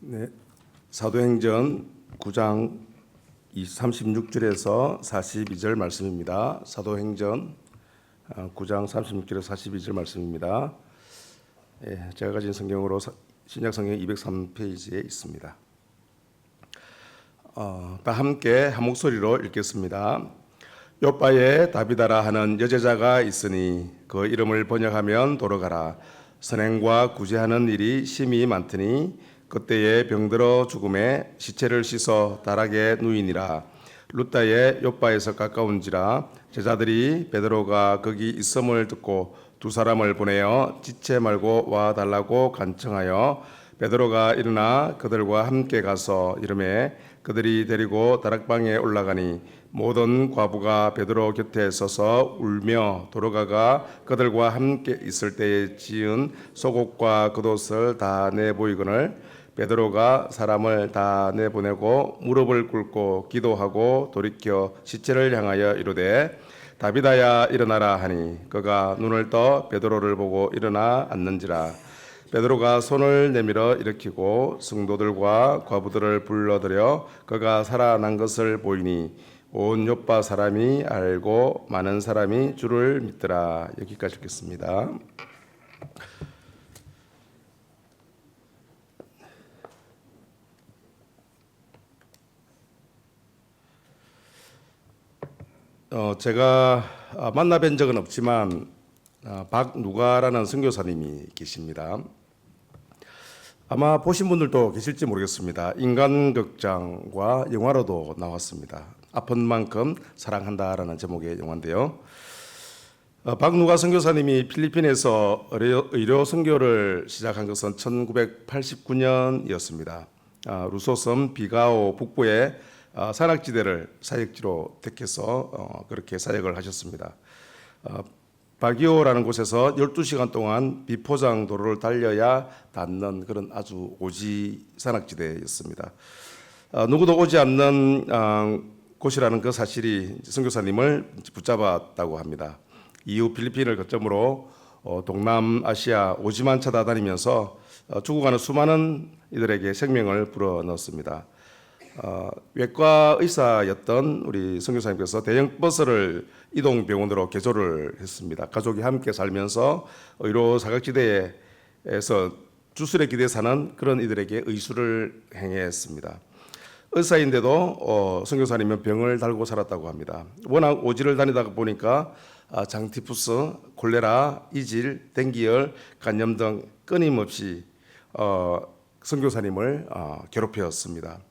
네, 사도행전 9장 36절에서 42절 말씀입니다. 사도행전 9장 36절에서 42절 말씀입니다. 제가 가진 성경으로 신약성경 203페이지에 있습니다. 다 함께 한 목소리로 읽겠습니다. 요빠에 다비다라 하는 여제자가 있으니 그 이름을 번역하면 돌아가라. 선행과 구제하는 일이 심히 많더니 그때에 병들어 죽음에 시체를 씻어 다락에 누이니라. 루다의 요빠에서 가까운지라. 제자들이 베드로가 거기 있음을 듣고 두 사람을 보내어 지체 말고 와 달라고 간청하여 베드로가 일어나 그들과 함께 가서 이르매 그들이 데리고 다락방에 올라가니 모든 과부가 베드로 곁에 서서 울며 도로가가 그들과 함께 있을 때에 지은 속옷과 겉옷을 다 내보이거늘 베드로가 사람을 다 내보내고 무릎을 꿇고 기도하고 돌이켜 시체를 향하여 이르되 다비다야 일어나라 하니 그가 눈을 떠 베드로를 보고 일어나 앉는지라. 베드로가 손을 내밀어 일으키고 성도들과 과부들을 불러들여 그가 살아난 것을 보이니 온 요빠 사람이 알고 많은 사람이 주를 믿더라. 여기까지 읽겠습니다. 제가 만나 뵌 적은 없지만 박누가라는 선교사님이 계십니다. 아마 보신 분들도 계실지 모르겠습니다. 인간극장과 영화로도 나왔습니다. 아픈 만큼 사랑한다라는 제목의 영화인데요. 박누가 선교사님이 필리핀에서 의료 선교를 시작한 것은 1989년이었습니다. 루소섬 비가오 북부의 산악지대를 사역지로 택해서 그렇게 사역을 하셨습니다. 바기오라는 곳에서 12시간 동안 비포장 도로를 달려야 닿는 그런 아주 오지 산악지대였습니다. 누구도 오지 않는 곳이라는 그 사실이 선교사님을 붙잡았다고 합니다. 이후 필리핀을 거점으로 동남아시아 오지만 찾아다니면서 죽어가는 수많은 이들에게 생명을 불어넣었습니다. 외과 의사였던 우리 선교사님께서 대형 버스를 이동병원으로 개조를 했습니다. 가족이 함께 살면서 의료 사각지대에서 주술에 기대 사는 그런 이들에게 의술을 행했습니다. 의사인데도 선교사님은 병을 달고 살았다고 합니다. 워낙 오지를 다니다 보니까 장티푸스, 콜레라, 이질, 댕기열, 간염 등 끊임없이 선교사님을 괴롭혔습니다.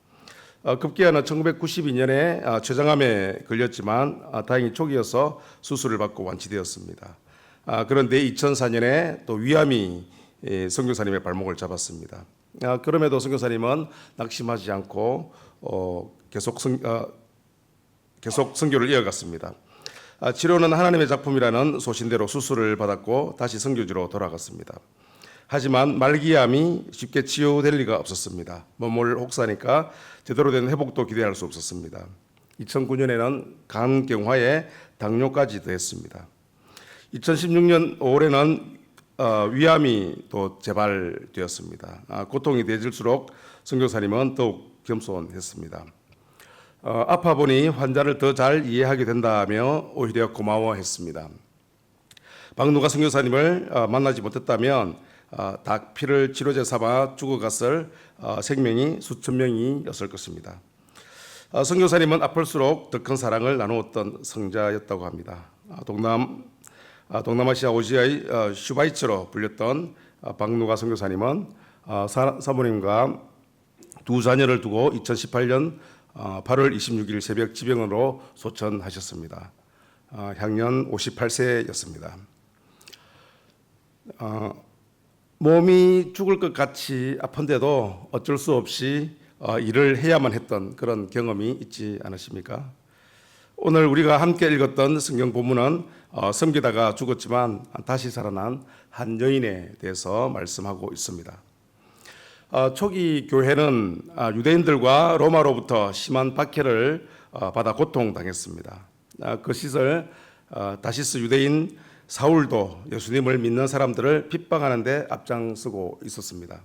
급기야는 1992년에 췌장암에 걸렸지만 다행히 초기여서 수술을 받고 완치되었습니다. 그런데 2004년에 또 위암이 선교사님의 발목을 잡았습니다. 그럼에도 선교사님은 낙심하지 않고 계속 선교를 이어갔습니다. 치료는 하나님의 작품이라는 소신대로 수술을 받았고 다시 선교지로 돌아갔습니다. 하지만 말기암이 쉽게 치유될 리가 없었습니다. 몸을 혹사하니까 제대로 된 회복도 기대할 수 없었습니다. 2009년에는 간경화에 당뇨까지 더했습니다. 2016년 5월에는 위암이 또 재발되었습니다. 고통이 더해질수록 선교사님은 더욱 겸손했습니다. 아파 보니 환자를 더 잘 이해하게 된다며 오히려 고마워했습니다. 박누가 선교사님을 만나지 못했다면 닭피를 치료제 삼아 죽어갔을 생명이 수천 명이었을 것입니다. 선교사님은 아플수록 더 큰 사랑을 나누었던 성자였다고 합니다. 동남아시아 오지아의 슈바이처로 불렸던 박누가 선교사님은 사모님과 두 자녀를 두고 2018년 8월 26일 새벽 지병으로 소천하셨습니다. 향년 58세였습니다. 몸이 죽을 것 같이 아픈데도 어쩔 수 없이 일을 해야만 했던 그런 경험이 있지 않으십니까? 오늘 우리가 함께 읽었던 성경 본문은 섬기다가 죽었지만 다시 살아난 한 여인에 대해서 말씀하고 있습니다. 초기 교회는 유대인들과 로마로부터 심한 박해를 받아 고통당했습니다. 그 시절 다시스 유대인 사울도 예수님을 믿는 사람들을 핍박하는 데 앞장서고 있었습니다.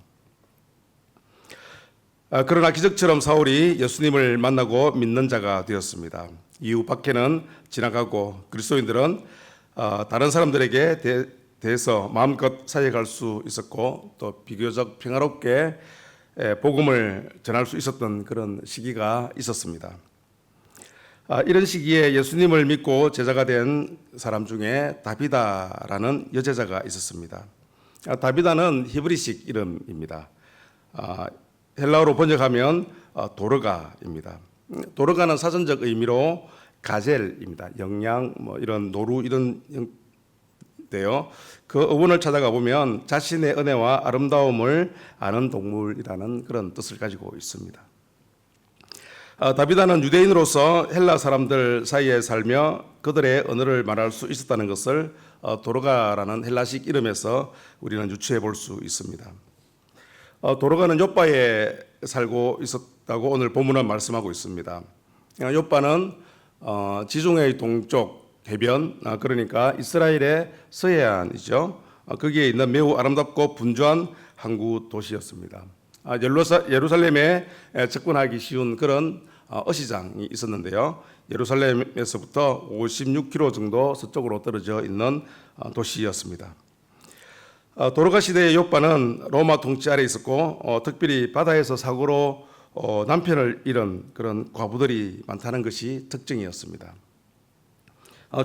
그러나 기적처럼 사울이 예수님을 만나고 믿는 자가 되었습니다. 이후 박해는 지나가고 그리스도인들은 다른 사람들에게 대해서 마음껏 사역할 수 있었고 또 비교적 평화롭게 복음을 전할 수 있었던 그런 시기가 있었습니다. 이런 시기에 예수님을 믿고 제자가 된 사람 중에 다비다라는 여제자가 있었습니다. 다비다는 히브리식 이름입니다. 헬라어로 번역하면 도르가입니다. 도르가는 사전적 의미로 가젤입니다. 영양, 이런 노루 이런 데요. 그 어원을 찾아가 보면 자신의 은혜와 아름다움을 아는 동물이라는 그런 뜻을 가지고 있습니다. 다비다는 유대인으로서 헬라 사람들 사이에 살며 그들의 언어를 말할 수 있었다는 것을 도르가라는 헬라식 이름에서 우리는 유추해 볼 수 있습니다. 도르가는 욥바에 살고 있었다고 오늘 본문은 말씀하고 있습니다. 욥바는 지중해의 동쪽 해변, 그러니까 이스라엘의 서해안이죠. 거기에 있는 매우 아름답고 분주한 항구 도시였습니다. 예루살렘에 접근하기 쉬운 그런 어시장이 있었는데요. 예루살렘에서부터 56km 정도 서쪽으로 떨어져 있는 도시였습니다. 도르가 시대의 욥바는 로마 통치 아래 있었고 특별히 바다에서 사고로 남편을 잃은 그런 과부들이 많다는 것이 특징이었습니다.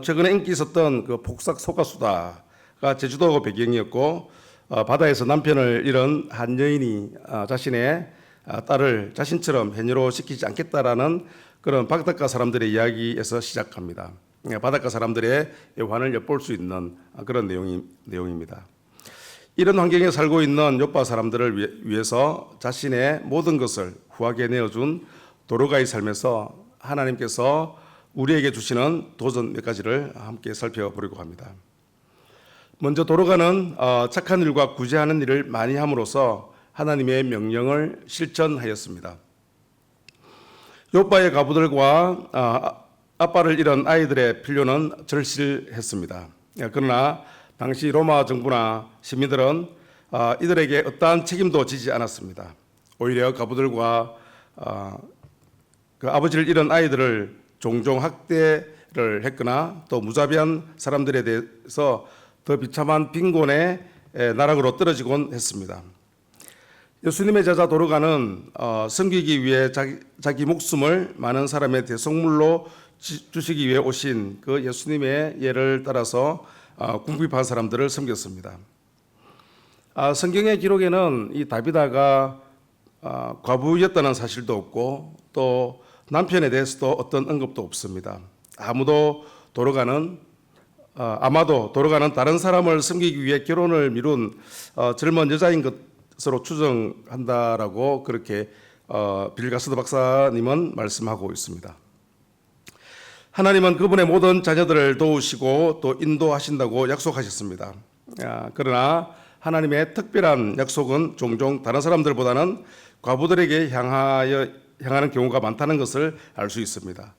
최근에 인기 있었던 그 폭삭 소가수다가 제주도가 배경이었고 바다에서 남편을 잃은 한 여인이 자신의 딸을 자신처럼 해녀로 시키지 않겠다라는 그런 바닷가 사람들의 이야기에서 시작합니다. 바닷가 사람들의 애환을 엿볼 수 있는 그런 내용입니다. 이런 환경에 살고 있는 욥바 사람들을 위해서 자신의 모든 것을 후하게 내어준 도르가의 삶에서 하나님께서 우리에게 주시는 도전 몇 가지를 함께 살펴보려고 합니다. 먼저 도르가는 착한 일과 구제하는 일을 많이 함으로써 하나님의 명령을 실천하였습니다. 욥바의 과부들과 아빠를 잃은 아이들의 필요는 절실했습니다. 그러나 당시 로마 정부나 시민들은 이들에게 어떠한 책임도 지지 않았습니다. 오히려 과부들과 그 아버지를 잃은 아이들을 종종 학대를 했거나 또 무자비한 사람들에 대해서 더 비참한 빈곤의 나락으로 떨어지곤 했습니다. 예수님의 제자 도르가는 섬기기 위해 자기 목숨을 많은 사람의 대속물로 주시기 위해 오신 그 예수님의 예를 따라서 궁핍한 사람들을 섬겼습니다. 성경의 기록에는 이 다비다가 과부였다는 사실도 없고 또 남편에 대해서도 어떤 언급도 없습니다. 아마도 도르가는 다른 사람을 섬기기 위해 결혼을 미룬 젊은 여자인 것으로 추정한다라고 그렇게 빌 가스드 박사님은 말씀하고 있습니다. 하나님은 그분의 모든 자녀들을 도우시고 또 인도하신다고 약속하셨습니다. 그러나 하나님의 특별한 약속은 종종 다른 사람들보다는 과부들에게 향하는 경우가 많다는 것을 알 수 있습니다.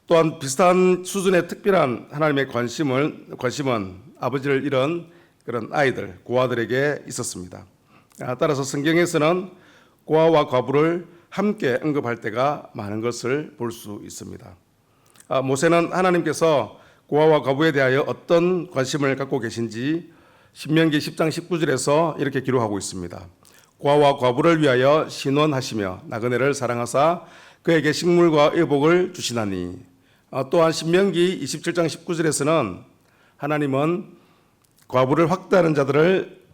또한 비슷한 수준의 특별한 하나님의 관심은 아버지를 잃은 그런 아이들, 고아들에게 있었습니다. 따라서 성경에서는 고아와 과부를 함께 언급할 때가 많은 것을 볼 수 있습니다. 모세는 하나님께서 고아와 과부에 대하여 어떤 관심을 갖고 계신지 신명기 10장 19절에서 이렇게 기록하고 있습니다. 고아와 과부를 위하여 신원하시며 나그네를 사랑하사 그에게 식물과 의복을 주시나니. 또한 신명기 27장 19절에서는 하나님은 과부를 확대하는 자들을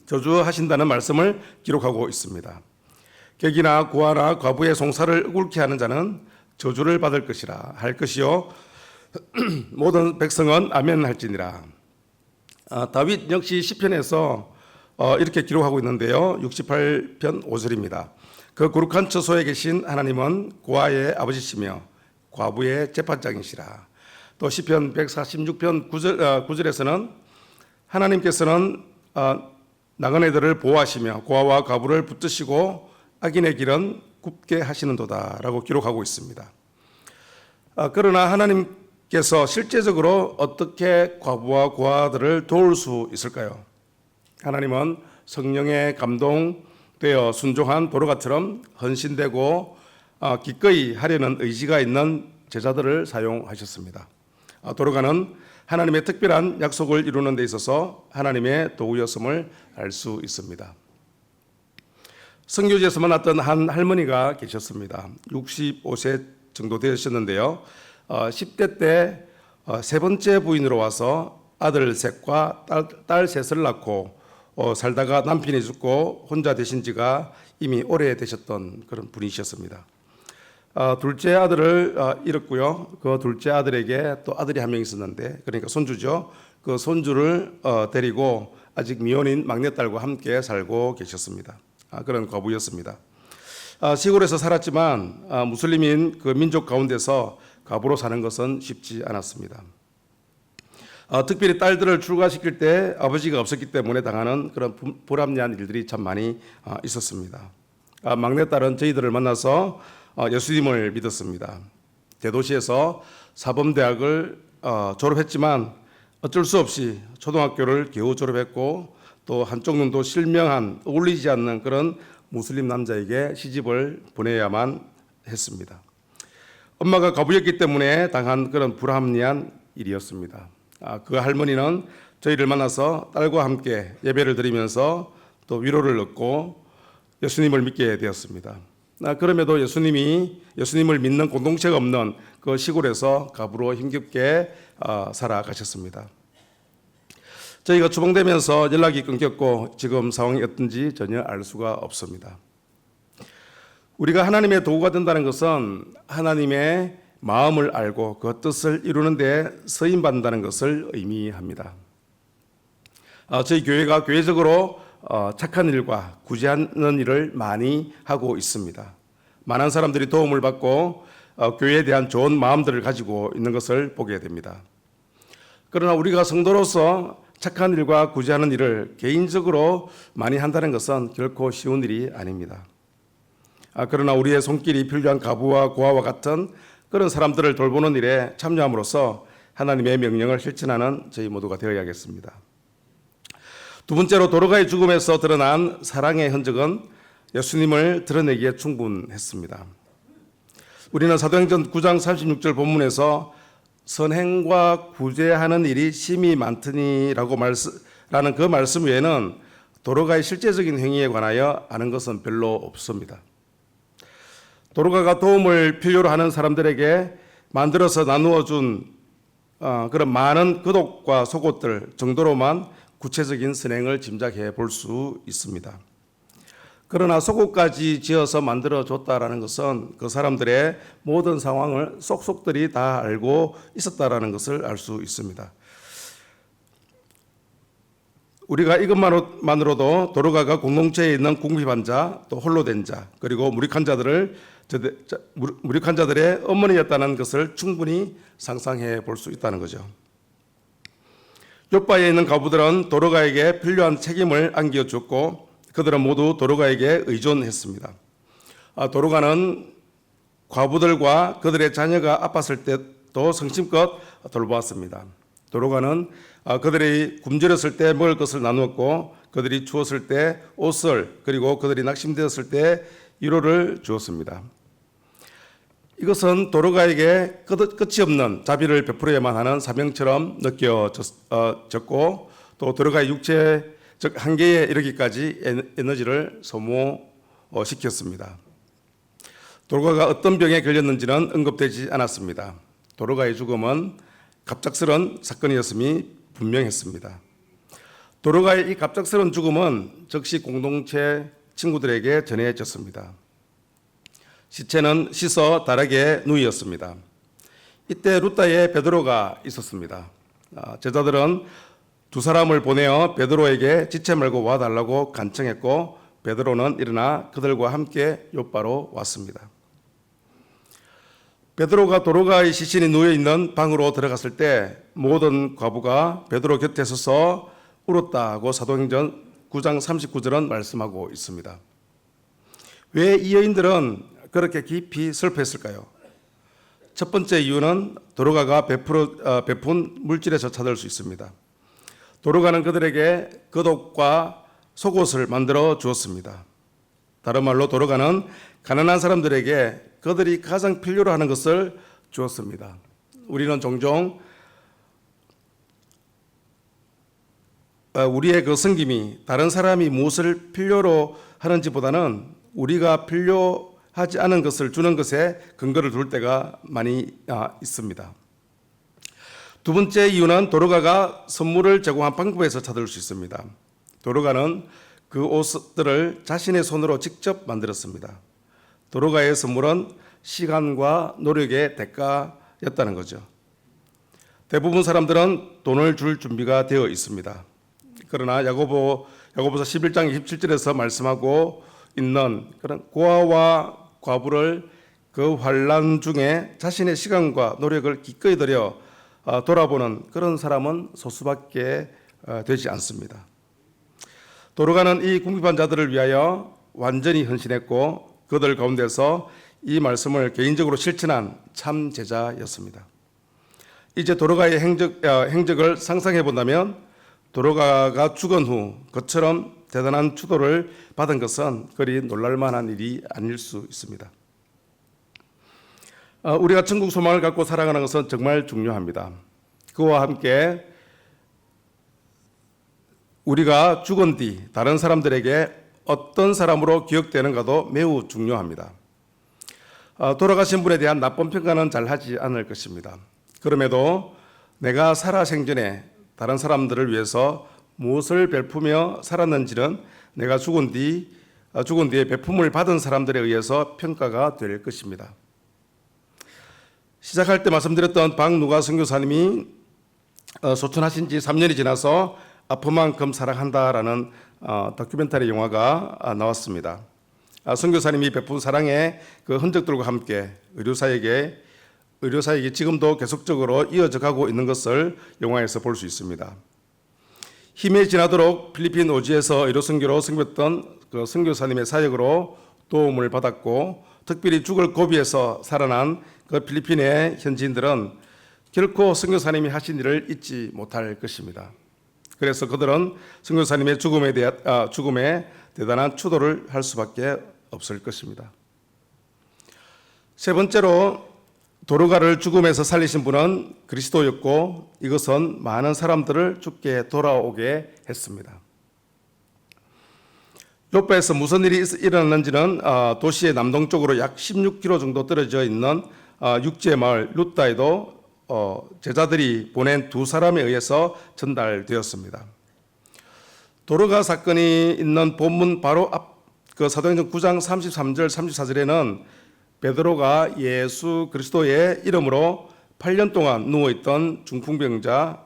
저주하신다는 말씀을 기록하고 있습니다. 객이나 고아나 과부의 송사를 억울케 하는 자는 저주를 받을 것이라 할 것이요 모든 백성은 아멘 할지니라. 다윗 역시 시편에서 이렇게 기록하고 있는데요. 68편 5절입니다. 그 거룩한 처소에 계신 하나님은 고아의 아버지시며 과부의 재판장이시라. 또 시편 146편 9절에서는 하나님께서는 나그네들을 보호하시며 고아와 과부를 붙드시고 악인의 길은 굽게 하시는도다라고 기록하고 있습니다. 그러나 하나님께서 실제적으로 어떻게 과부와 고아들을 도울 수 있을까요? 하나님은 성령의 감동 되어 순종한 도로가처럼 헌신되고 기꺼이 하려는 의지가 있는 제자들을 사용하셨습니다. 도로가는 하나님의 특별한 약속을 이루는 데 있어서 하나님의 도구였음을 알 수 있습니다. 선교지에서 만났던 한 할머니가 계셨습니다. 65세 정도 되셨는데요. 10대 때 세 번째 부인으로 와서 아들 셋과 딸 셋을 낳고 살다가 남편이 죽고 혼자 되신 지가 이미 오래되셨던 그런 분이셨습니다. 둘째 아들을 잃었고요. 그 둘째 아들에게 또 아들이 한 명 있었는데, 그러니까 손주죠. 그 손주를 데리고 아직 미혼인 막내딸과 함께 살고 계셨습니다. 그런 과부였습니다. 시골에서 살았지만 무슬림인 그 민족 가운데서 과부로 사는 것은 쉽지 않았습니다. 특별히 딸들을 출가시킬 때 아버지가 없었기 때문에 당하는 그런 불합리한 일들이 참 많이 있었습니다. 막내딸은 저희들을 만나서 예수님을 믿었습니다. 대도시에서 사범대학을 졸업했지만 어쩔 수 없이 초등학교를 겨우 졸업했고 또 한쪽 눈도 실명한 어울리지 않는 그런 무슬림 남자에게 시집을 보내야만 했습니다. 엄마가 과부였기 때문에 당한 그런 불합리한 일이었습니다. 그 할머니는 저희를 만나서 딸과 함께 예배를 드리면서 또 위로를 얻고 예수님을 믿게 되었습니다. 그럼에도 예수님을 믿는 공동체가 없는 그 시골에서 과부로 힘겹게 살아가셨습니다. 저희가 추방되면서 연락이 끊겼고 지금 상황이 어떤지 전혀 알 수가 없습니다. 우리가 하나님의 도구가 된다는 것은 하나님의 마음을 알고 그 뜻을 이루는 데 서임받는다는 것을 의미합니다. 저희 교회가 교회적으로 착한 일과 구제하는 일을 많이 하고 있습니다. 많은 사람들이 도움을 받고 교회에 대한 좋은 마음들을 가지고 있는 것을 보게 됩니다. 그러나 우리가 성도로서 착한 일과 구제하는 일을 개인적으로 많이 한다는 것은 결코 쉬운 일이 아닙니다. 그러나 우리의 손길이 필요한 과부와 고아와 같은 그런 사람들을 돌보는 일에 참여함으로써 하나님의 명령을 실천하는 저희 모두가 되어야겠습니다. 두 번째로 도로가의 죽음에서 드러난 사랑의 흔적은 예수님을 드러내기에 충분했습니다. 우리는 사도행전 9장 36절 본문에서 선행과 구제하는 일이 심히 많더니라고 라는 그 말씀 외에는 도로가의 실제적인 행위에 관하여 아는 것은 별로 없습니다. 도로가가 도움을 필요로 하는 사람들에게 만들어서 나누어 준 그런 많은 그독과 속옷들 정도로만 구체적인 선행을 짐작해 볼 수 있습니다. 그러나 속옷까지 지어서 만들어 줬다라는 것은 그 사람들의 모든 상황을 속속들이 다 알고 있었다라는 것을 알 수 있습니다. 우리가 이것만으로도 도로가가 공동체에 있는 궁핍한 자, 또 홀로 된 자, 그리고 무력한 자들의 어머니였다는 것을 충분히 상상해 볼 수 있다는 거죠. 욥바에 있는 과부들은 도로가에게 필요한 책임을 안겨줬고 그들은 모두 도로가에게 의존했습니다. 도로가는 과부들과 그들의 자녀가 아팠을 때도 성심껏 돌보았습니다. 도로가는 그들이 굶주렸을 때 먹을 것을 나누었고 그들이 추웠을 때 옷을, 그리고 그들이 낙심되었을 때 위로를 주었습니다. 이것은 도로가에게 끝이 없는 자비를 베풀어야만 하는 사명처럼 느껴졌고 또 도로가의 육체적 한계에 이르기까지 에너지를 소모시켰습니다. 도로가가 어떤 병에 걸렸는지는 언급되지 않았습니다. 도로가의 죽음은 갑작스런 사건이었음이 분명했습니다. 도로가의 이 갑작스런 죽음은 즉시 공동체 친구들에게 전해졌습니다. 시체는 씻어 다르게 누이었습니다. 이때 루다에 베드로가 있었습니다. 제자들은 두 사람을 보내어 베드로에게 지체 말고 와달라고 간청했고 베드로는 일어나 그들과 함께 욥바로 왔습니다. 베드로가 도로가의 시신이 누워있는 방으로 들어갔을 때 모든 과부가 베드로 곁에 서서 울었다고 사도행전 9장 39절은 말씀하고 있습니다. 왜 이 여인들은 그렇게 깊이 슬퍼했을까요? 첫 번째 이유는 도로가가 베푼 물질에서 찾을 수 있습니다. 도로가는 그들에게 겉옷과 속옷을 만들어 주었습니다. 다른 말로 도로가는 가난한 사람들에게 그들이 가장 필요로 하는 것을 주었습니다. 우리는 종종 우리의 그 섬김이 다른 사람이 무엇을 필요로 하는지보다는 우리가 필요하지 않은 것을 주는 것에 근거를 둘 때가 많이 있습니다. 두 번째 이유는 도로가가 선물을 제공한 방법에서 찾을 수 있습니다. 도로가는 그 옷들을 자신의 손으로 직접 만들었습니다. 도로가의 선물은 시간과 노력의 대가였다는 거죠. 대부분 사람들은 돈을 줄 준비가 되어 있습니다. 그러나 야고보서 11장 27절에서 말씀하고 있는 그런 고아와 과부를 그 환난 중에 자신의 시간과 노력을 기꺼이 들여 돌아보는 그런 사람은 소수밖에 되지 않습니다. 도로가는 이 궁핍한 자들을 위하여 완전히 헌신했고 그들 가운데서 이 말씀을 개인적으로 실천한 참 제자였습니다. 이제 도로가의 행적을 상상해 본다면 도로가가 죽은 후 그처럼 대단한 추도를 받은 것은 그리 놀랄만한 일이 아닐 수 있습니다. 우리가 천국 소망을 갖고 살아가는 것은 정말 중요합니다. 그와 함께 우리가 죽은 뒤 다른 사람들에게 어떤 사람으로 기억되는가도 매우 중요합니다. 돌아가신 분에 대한 나쁜 평가는 잘 하지 않을 것입니다. 그럼에도 내가 살아 생전에 다른 사람들을 위해서 무엇을 베푸며 살았는지는 내가 죽은 뒤에 베품을 받은 사람들에 의해서 평가가 될 것입니다. 시작할 때 말씀드렸던 박누가 선교사님이 소천하신 지 3년이 지나서 아픔만큼 사랑한다라는 다큐멘터리 영화가 나왔습니다. 선교사님이 베푼 사랑의 그 흔적들과 함께 의료사역이 지금도 계속적으로 이어져 가고 있는 것을 영화에서 볼 수 있습니다. 힘이 지나도록 필리핀 오지에서 의료선교로 섬겼던 그 선교사님의 사역으로 도움을 받았고 특별히 죽을 고비에서 살아난 그 필리핀의 현지인들은 결코 선교사님이 하신 일을 잊지 못할 것입니다. 그래서 그들은 선교사님의 죽음에 대단한 추도를 할 수밖에 없을 것입니다. 세 번째로 도로가를 죽음에서 살리신 분은 그리스도였고 이것은 많은 사람들을 죽게 돌아오게 했습니다. 요바에서 무슨 일이 일어났는지는 도시의 남동쪽으로 약 16km 정도 떨어져 있는 육지의 마을 루다에도 제자들이 보낸 두 사람에 의해서 전달되었습니다. 도로가 사건이 있는 본문 바로 앞 그 사도행전 9장 33절 34절에는 베드로가 예수 그리스도의 이름으로 8년 동안 누워있던 중풍병자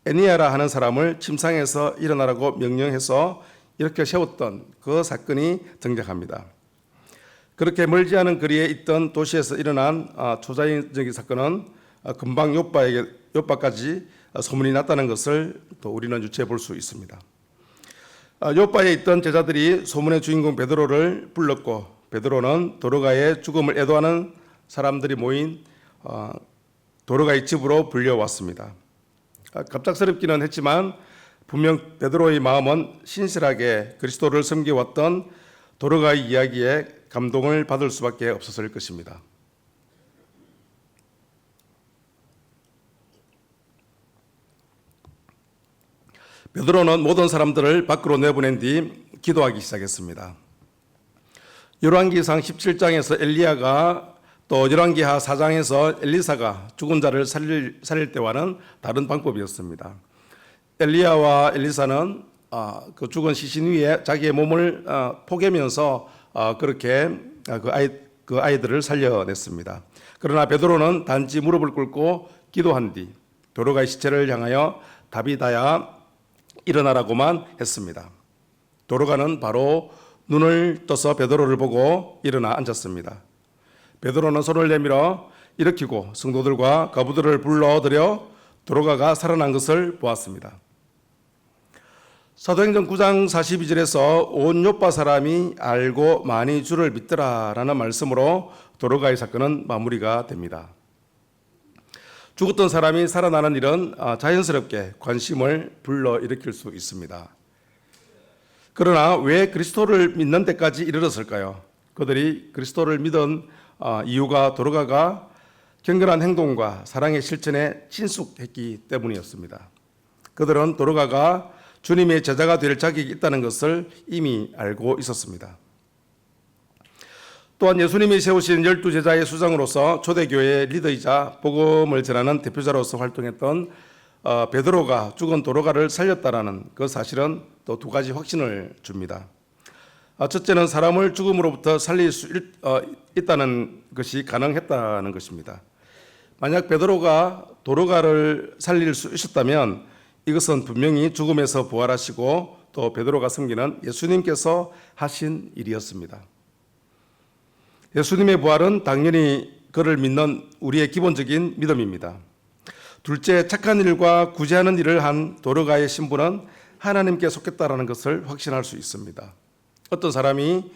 에니아라 하는 사람을 침상에서 일어나라고 명령해서 이렇게 세웠던 그 사건이 등장합니다. 그렇게 멀지 않은 거리에 있던 도시에서 일어난 초자연적인 사건은 금방 요바까지 소문이 났다는 것을 또 우리는 유추해 볼 수 있습니다. 요바에 있던 제자들이 소문의 주인공 베드로를 불렀고 베드로는 도로가의 죽음을 애도하는 사람들이 모인 도로가의 집으로 불려왔습니다. 갑작스럽기는 했지만 분명 베드로의 마음은 신실하게 그리스도를 섬겨왔던 도로가의 이야기에 감동을 받을 수밖에 없었을 것입니다. 베드로는 모든 사람들을 밖으로 내보낸 뒤 기도하기 시작했습니다. 열왕기상 17장에서 엘리야가 또 열왕기하 4장에서 엘리사가 죽은 자를 살릴 때와는 다른 방법이었습니다. 엘리야와 엘리사는 그 죽은 시신 위에 자기의 몸을 포개면서 그렇게 그 아이들을 살려냈습니다. 그러나 베드로는 단지 무릎을 꿇고 기도한 뒤 도로가의 시체를 향하여 다비다야 일어나라고만 했습니다. 도로가는 바로 눈을 떠서 베드로를 보고 일어나 앉았습니다. 베드로는 손을 내밀어 일으키고 성도들과 과부들을 불러들여 도로가가 살아난 것을 보았습니다. 사도행전 9장 42절에서 온 요파 사람이 알고 많이 주를 믿더라라는 말씀으로 도로가의 사건은 마무리가 됩니다. 죽었던 사람이 살아나는 일은 자연스럽게 관심을 불러일으킬 수 있습니다. 그러나 왜 그리스도를 믿는 데까지 이르렀을까요? 그들이 그리스도를 믿은 이유가 도로가가 경건한 행동과 사랑의 실천에 친숙했기 때문이었습니다. 그들은 도로가가 주님의 제자가 될 자격이 있다는 것을 이미 알고 있었습니다. 또한 예수님이 세우신 12제자의 수장으로서 초대교회의 리더이자 복음을 전하는 대표자로서 활동했던 베드로가 죽은 도로가를 살렸다라는 그 사실은 또 두 가지 확신을 줍니다. 첫째는 사람을 죽음으로부터 살릴 수 있다는 것이 가능했다는 것입니다. 만약 베드로가 도로가를 살릴 수 있었다면 이것은 분명히 죽음에서 부활하시고 또 베드로가 섬기는 예수님께서 하신 일이었습니다. 예수님의 부활은 당연히 그를 믿는 우리의 기본적인 믿음입니다. 둘째, 착한 일과 구제하는 일을 한 도로가의 신분은 하나님께 속했다라는 것을 확신할 수 있습니다. 어떤 사람이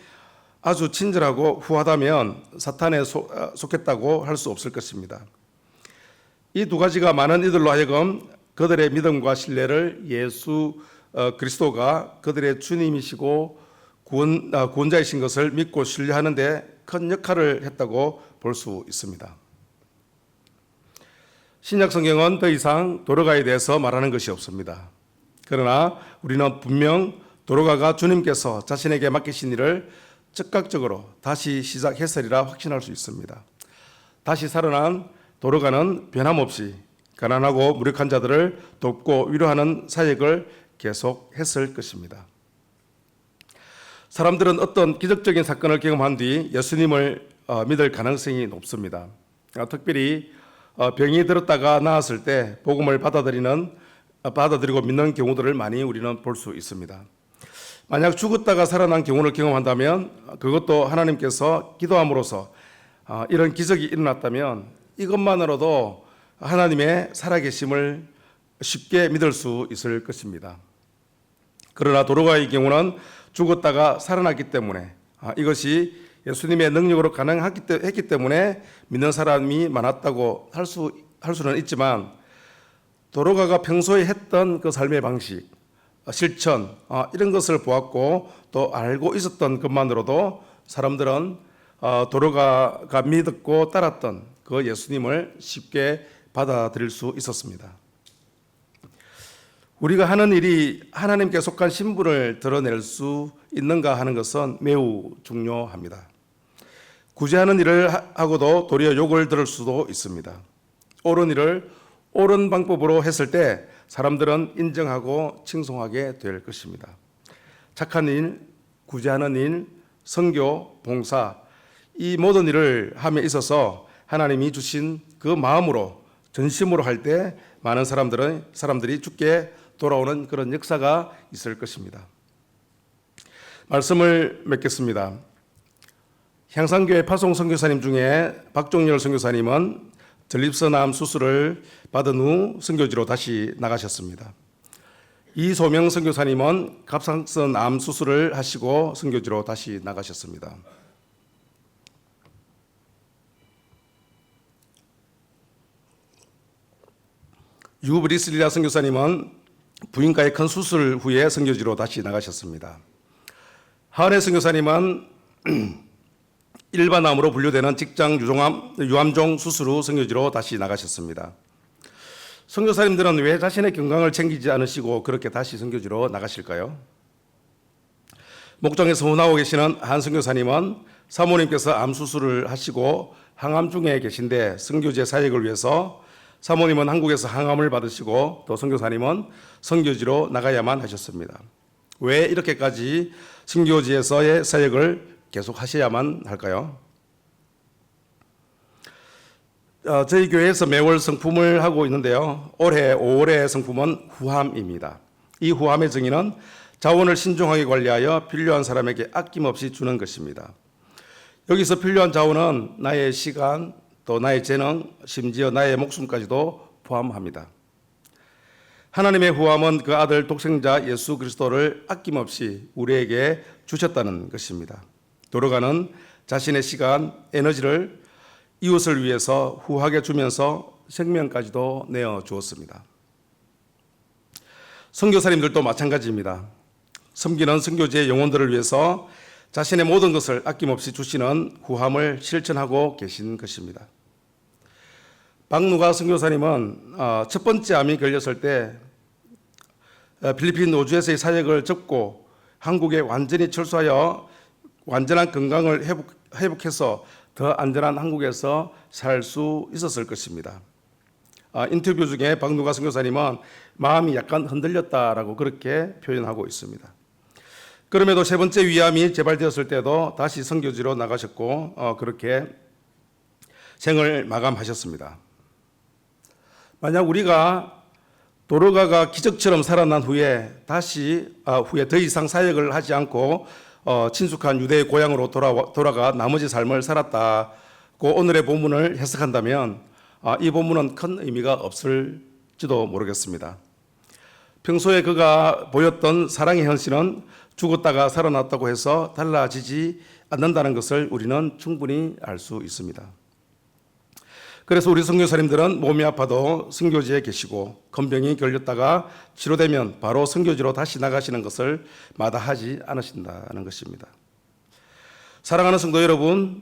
아주 친절하고 후하다면 사탄에 속했다고 할 수 없을 것입니다. 이 두 가지가 많은 이들로 하여금 그들의 믿음과 신뢰를 예수 그리스도가 그들의 주님이시고 구원자이신 것을 믿고 신뢰하는 데 큰 역할을 했다고 볼 수 있습니다. 신약 성경은 더 이상 도로가에 대해서 말하는 것이 없습니다. 그러나 우리는 분명 도로가가 주님께서 자신에게 맡기신 일을 즉각적으로 다시 시작했으리라 확신할 수 있습니다. 다시 살아난 도로가는 변함없이 가난하고 무력한 자들을 돕고 위로하는 사역을 계속했을 것입니다. 사람들은 어떤 기적적인 사건을 경험한 뒤 예수님을 믿을 가능성이 높습니다. 특별히 병이 들었다가 나았을 때 복음을 받아들이고 믿는 경우들을 많이 우리는 볼 수 있습니다. 만약 죽었다가 살아난 경우를 경험한다면 그것도 하나님께서 기도함으로써 이런 기적이 일어났다면 이것만으로도 하나님의 살아계심을 쉽게 믿을 수 있을 것입니다. 그러나 도로가의 경우는 죽었다가 살아났기 때문에 이것이 예수님의 능력으로 가능했기 때문에 믿는 사람이 많았다고 할 수는 있지만 도로가가 평소에 했던 그 삶의 방식, 실천 이런 것을 보았고 또 알고 있었던 것만으로도 사람들은 도로가가 믿었고 따랐던 그 예수님을 쉽게 받아들일 수 있었습니다. 우리가 하는 일이 하나님께 속한 신분을 드러낼 수 있는가 하는 것은 매우 중요합니다. 구제하는 일을 하고도 도리어 욕을 들을 수도 있습니다. 옳은 일을 옳은 방법으로 했을 때 사람들은 인정하고 칭송하게 될 것입니다. 착한 일, 구제하는 일, 선교, 봉사 이 모든 일을 함에 있어서 하나님이 주신 그 마음으로 전심으로 할 때 많은 사람들이 죽게 돌아오는 그런 역사가 있을 것입니다. 말씀을 맺겠습니다. 향상교회 파송 선교사님 중에 박종열 선교사님은 전립선암 수술을 받은 후 선교지로 다시 나가셨습니다. 이소명 선교사님은 갑상선암 수술을 하시고 선교지로 다시 나가셨습니다. 유브리스리아 선교사님은 부인과의 큰 수술 후에 선교지로 다시 나가셨습니다. 하은혜 선교사님은 일반암으로 분류되는 직장 유암종 수술 후 선교지로 다시 나가셨습니다. 선교사님들은 왜 자신의 건강을 챙기지 않으시고 그렇게 다시 선교지로 나가실까요? 목장에서 훈하고 계시는 한 선교사님은 사모님께서 암 수술을 하시고 항암 중에 계신데 선교지의 사역을 위해서 사모님은 한국에서 항암을 받으시고 또 선교사님은 선교지로 나가야만 하셨습니다. 왜 이렇게까지 선교지에서의 사역을 계속 하셔야만 할까요? 저희 교회에서 매월 성품을 하고 있는데요. 올해 5월의 성품은 후함입니다. 이 후함의 정의는 자원을 신중하게 관리하여 필요한 사람에게 아낌없이 주는 것입니다. 여기서 필요한 자원은 나의 시간, 또 나의 재능, 심지어 나의 목숨까지도 포함합니다. 하나님의 후함은 그 아들 독생자 예수 그리스도를 아낌없이 우리에게 주셨다는 것입니다. 도로가는 자신의 시간, 에너지를 이웃을 위해서 후하게 주면서 생명까지도 내어 주었습니다. 선교사님들도 마찬가지입니다. 섬기는 선교지의 영혼들을 위해서 자신의 모든 것을 아낌없이 주시는 후함을 실천하고 계신 것입니다. 박누가 선교사님은 첫 번째 암이 걸렸을 때 필리핀 노주에서의 사역을 접고 한국에 완전히 철수하여 완전한 건강을 회복해서 더 안전한 한국에서 살 수 있었을 것입니다. 인터뷰 중에 박누가 선교사님은 마음이 약간 흔들렸다라고 그렇게 표현하고 있습니다. 그럼에도 세 번째 위암이 재발되었을 때도 다시 선교지로 나가셨고 그렇게 생을 마감하셨습니다. 만약 우리가 도로가가 기적처럼 살아난 후에 후에 더 이상 사역을 하지 않고 친숙한 유대의 고향으로 돌아가 나머지 삶을 살았다고 오늘의 본문을 해석한다면 이 본문은 큰 의미가 없을지도 모르겠습니다. 평소에 그가 보였던 사랑의 현실은 죽었다가 살아났다고 해서 달라지지 않는다는 것을 우리는 충분히 알 수 있습니다. 그래서 우리 선교사님들은 몸이 아파도 선교지에 계시고 건병이 걸렸다가 치료되면 바로 선교지로 다시 나가시는 것을 마다하지 않으신다는 것입니다. 사랑하는 성도 여러분,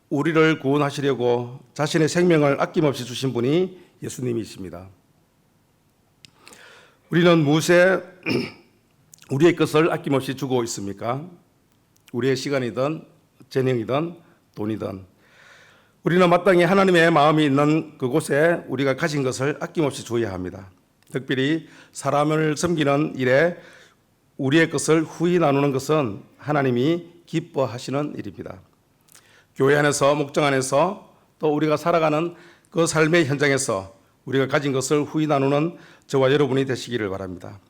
우리를 구원하시려고 자신의 생명을 아낌없이 주신 분이 예수님이십니다. 우리는 무엇에 우리의 것을 아낌없이 주고 있습니까? 우리의 시간이든 재능이든 돈이든 우리는 마땅히 하나님의 마음이 있는 그곳에 우리가 가진 것을 아낌없이 줘야 합니다. 특별히 사람을 섬기는 일에 우리의 것을 후히 나누는 것은 하나님이 기뻐하시는 일입니다. 교회 안에서, 목장 안에서, 또 우리가 살아가는 그 삶의 현장에서 우리가 가진 것을 후히 나누는 저와 여러분이 되시기를 바랍니다.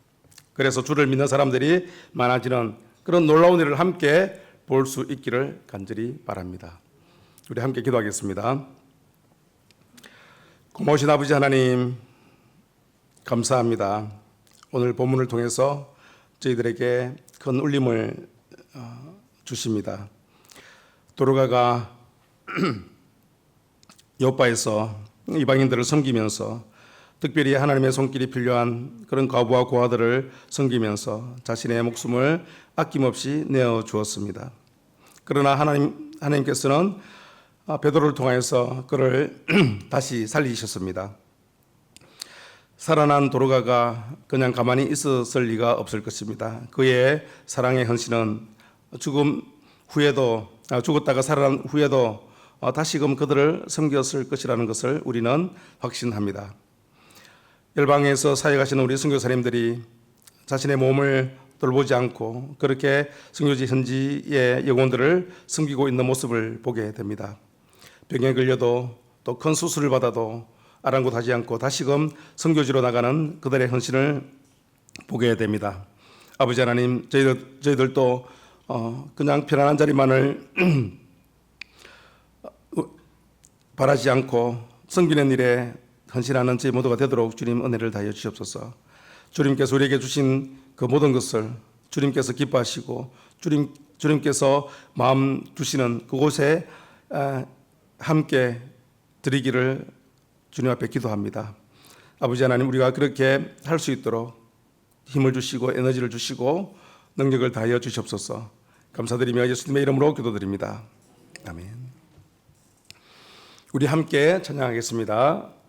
그래서 주를 믿는 사람들이 많아지는 그런 놀라운 일을 함께 볼 수 있기를 간절히 바랍니다. 우리 함께 기도하겠습니다. 고마우신 아버지 하나님, 감사합니다. 오늘 본문을 통해서 저희들에게 큰 울림을 주십니다. 도로가가 요빠에서 이방인들을 섬기면서 특별히 하나님의 손길이 필요한 그런 과부와 고아들을 섬기면서 자신의 목숨을 아낌없이 내어 주었습니다. 그러나 하나님께서는 베드로를 통하여서 그를 다시 살리셨습니다. 살아난 도로가가 그냥 가만히 있었을 리가 없을 것입니다. 그의 사랑의 헌신은 죽었다가 살아난 후에도 다시금 그들을 섬겼을 것이라는 것을 우리는 확신합니다. 열방에서 사역하시는 우리 선교사님들이 자신의 몸을 돌보지 않고 그렇게 선교지 현지의 영혼들을 섬기고 있는 모습을 보게 됩니다. 병에 걸려도 또 큰 수술을 받아도 아랑곳하지 않고 다시금 선교지로 나가는 그들의 헌신을 보게 됩니다. 아버지 하나님, 저희들도 그냥 편안한 자리만을 바라지 않고 섬기는 일에 헌신하는 저희 모두가 되도록 주님 은혜를 다하여 주시옵소서. 주님께서 우리에게 주신 그 모든 것을 주님께서 기뻐하시고 주님께서 마음 주시는 그곳에 함께 드리기를 주님 앞에 기도합니다. 아버지 하나님, 우리가 그렇게 할 수 있도록 힘을 주시고 에너지를 주시고 능력을 다하여 주시옵소서. 감사드리며 예수님의 이름으로 기도드립니다. 아멘. 우리 함께 찬양하겠습니다.